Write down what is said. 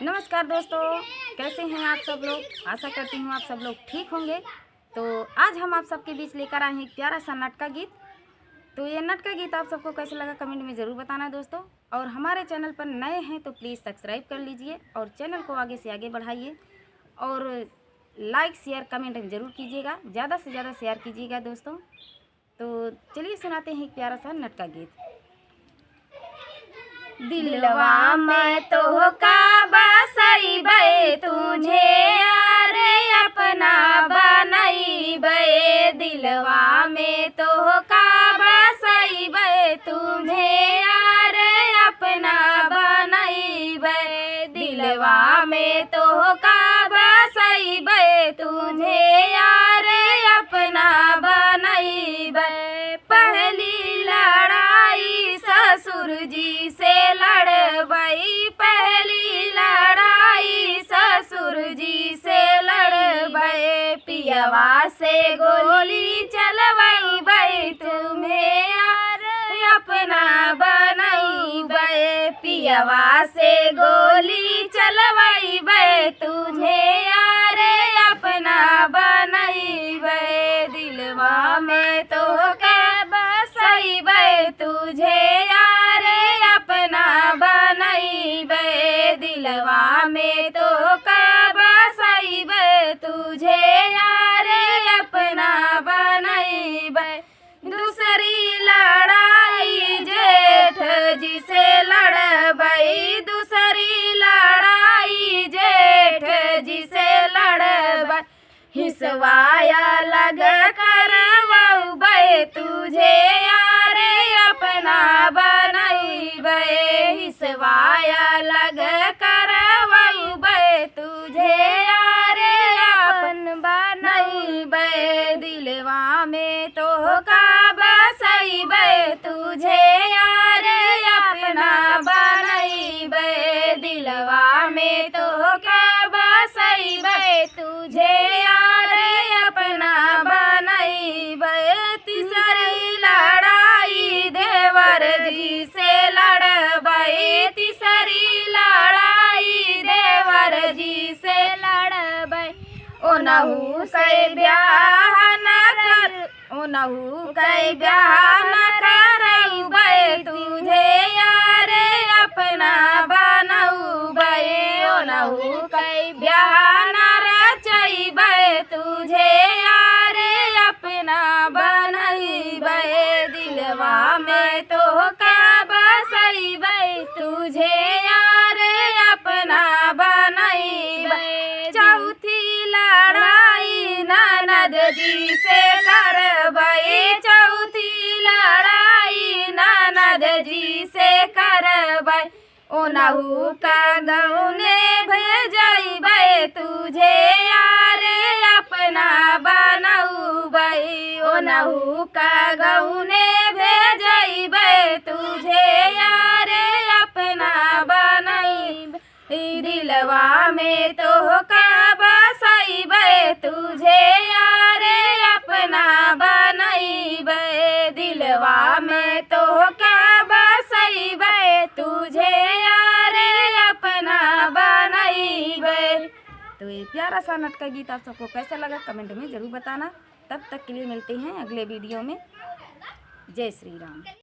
नमस्कार दोस्तों, कैसे हैं आप सब लोग। आशा करती हूँ आप सब लोग ठीक होंगे। तो आज हम आप सबके बीच लेकर आए हैं एक प्यारा सा नाटका गीत। तो ये नाटका गीत आप सबको कैसे लगा कमेंट में ज़रूर बताना दोस्तों। और हमारे चैनल पर नए हैं तो प्लीज़ सब्सक्राइब कर लीजिए और चैनल को आगे से आगे बढ़ाइए और लाइक शेयर कमेंट में ज़रूर कीजिएगा, ज़्यादा से ज़्यादा शेयर कीजिएगा दोस्तों। तो चलिए सुनाते हैं एक प्यारा सा नाटका गीत। दिलवा में तो का बसइबे तुझे अरे अपना बनइबे, दिलवा में तो का बसइबे तुझे अरे अपना बनइबे, दिलवा में तो का बसइबे तुझे अरे अपना बनइबे। पहली लड़ाई ससुर जी से लड़बई, पहली लड़ाई ससुर जी से लड़बई, पियवा से गोली चलवई तुम्हें यार अपना बनइबे, पियवा से गोली चलवई तुझे यार अपना बनइबे, दिलवा में तो बसइबे तुझे यार अपना बनइबे, दिलवा में तो बसइबे तुझे यार अपना बनइबे। दूसरी लड़ाई जेठ जी से लड़बई, दूसरी लड़ाई जेठ जी से लड़बई, हिसवाया लग करवई तुझे यार अपना बनइबे, हिसवाया लग करवई तुझे यार अपन बनइबे, दिलवा में तो का बसइबे तुझे यार अपना बनइबे, दिलवा में तो का बसइबे तुझे यार अपना बनइबे। तीसरी लड़ाई देवर जी से लड़बई, तीसरी लड़ाई देवर जी से लड़बई, ओनहु से ब्याह न कर, ओनहु के ब्याह न करइबे तुझे यार अपना बनइबे, ओनहु के ब्याह न रचइबे तुझे यार अपना बनइबे, दिलवा में तो का बसइबे तुझे यार अपना बनइबे। चौथी लड़ाई ननद जी से करबई, चौथी लड़ाई ननद जी से करबई, ओनहु का गौने भेजइबे तुझे यार अपना बनइबे, ओनहु का गौने भेजइबे तुझे यार अपना बनइबे, दिलवा में तो का बसइबे तुझे यार अपना बनइबे, दिलवा में तो का बसइबे तुझे यार अपना बनइबे। तो ये प्यारा सा नाटका गीत आप सबको कैसा लगा कमेंट में ज़रूर बताना। तब तक के लिए मिलते हैं अगले वीडियो में। जय श्री राम।